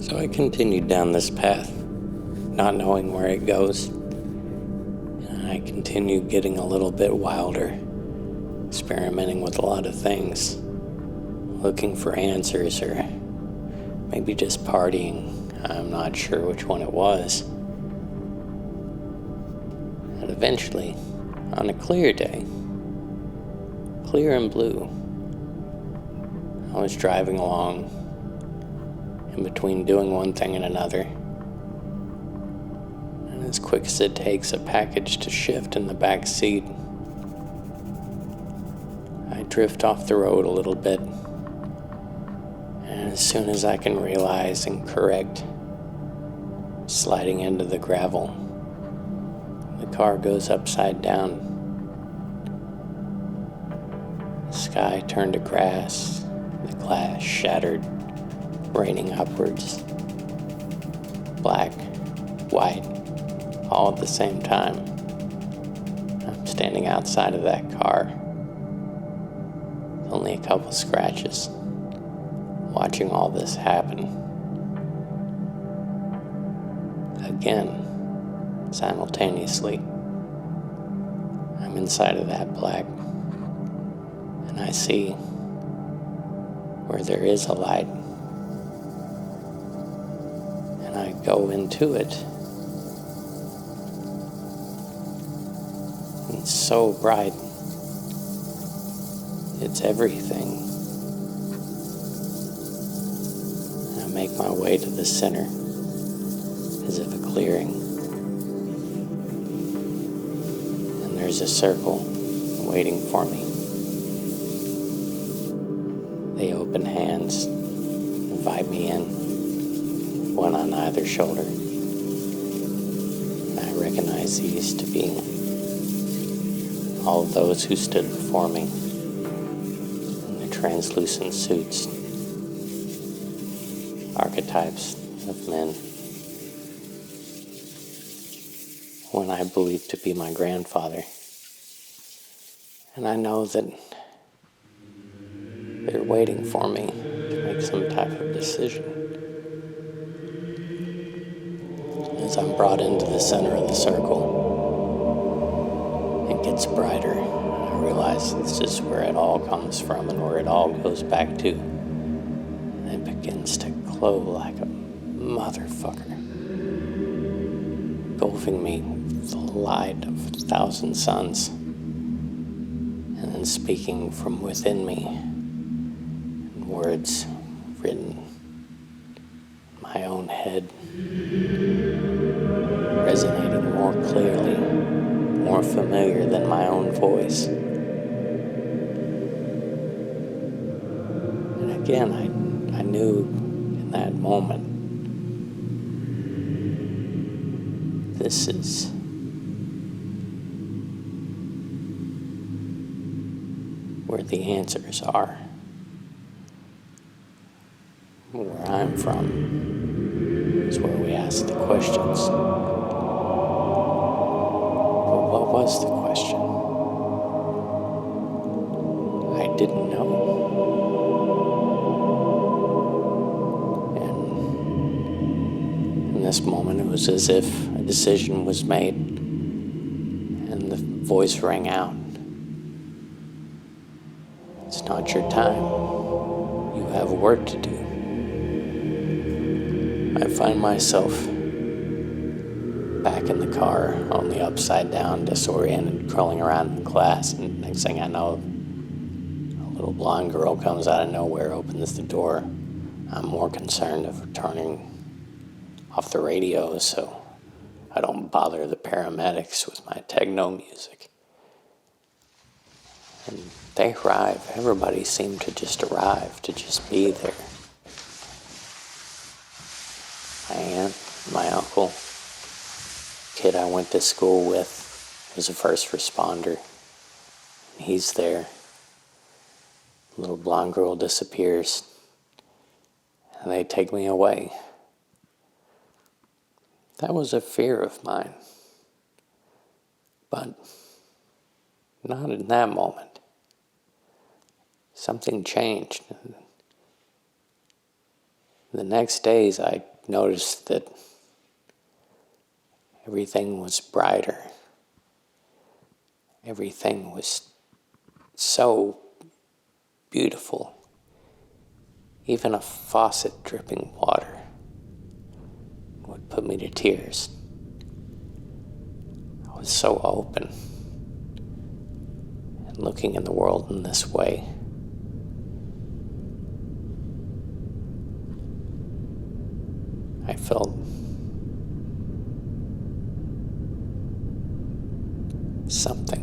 So I continued down this path, not knowing where it goes. And I continued getting a little bit wilder, experimenting with a lot of things, looking for answers, or maybe just partying. I'm not sure which one it was. And eventually, on a clear day, clear and blue, I was driving along in between doing one thing and another. And as quick as it takes a package to shift in the back seat, I drift off the road a little bit. And as soon as I can realize and correct, sliding into the gravel, the car goes upside down. The sky turned to grass, the glass shattered, raining upwards. Black, white, all at the same time. I'm standing outside of that car, with only a couple scratches, watching all this happen. Again, simultaneously, I'm inside of that black, and I see where there is a light, and I go into it. It's so bright. It's everything. And I make my way to the center, as if a clearing. And there's a circle waiting for me. They open hands, invite me in, one on either shoulder. And I recognize these to be all of those who stood before me in their translucent suits, archetypes of men, one I believe to be my grandfather. And I know that they're waiting for me to make some type of decision. As I'm brought into the center of the circle, it gets brighter, and I realize this is where it all comes from and where it all goes back to. And it begins to glow like a motherfucker, engulfing me with the light of 1,000 suns, and then speaking from within me in words written in my own head, resonating more clearly, more familiar than my own voice. And again, I knew in that moment, this is where the answers are. Where I'm from is where we ask the questions. But what was the question? I didn't know. And in this moment, it was as if a decision was made, and the voice rang out. It's not your time. You have work to do. I find myself back in the car, only upside down, disoriented, crawling around in class, and next thing I know, a little blonde girl comes out of nowhere, opens the door. I'm more concerned of turning off the radio so I don't bother the paramedics with my techno music. And they arrive. Everybody seemed to just arrive, to just be there. My aunt, my uncle, kid I went to school with was a first responder. And he's there. The little blonde girl disappears. And they take me away. That was a fear of mine. But not in that moment. Something changed. The next days I noticed that everything was brighter. Everything was so beautiful. Even a faucet dripping water would put me to tears. I was so open and looking in the world in this way. I felt something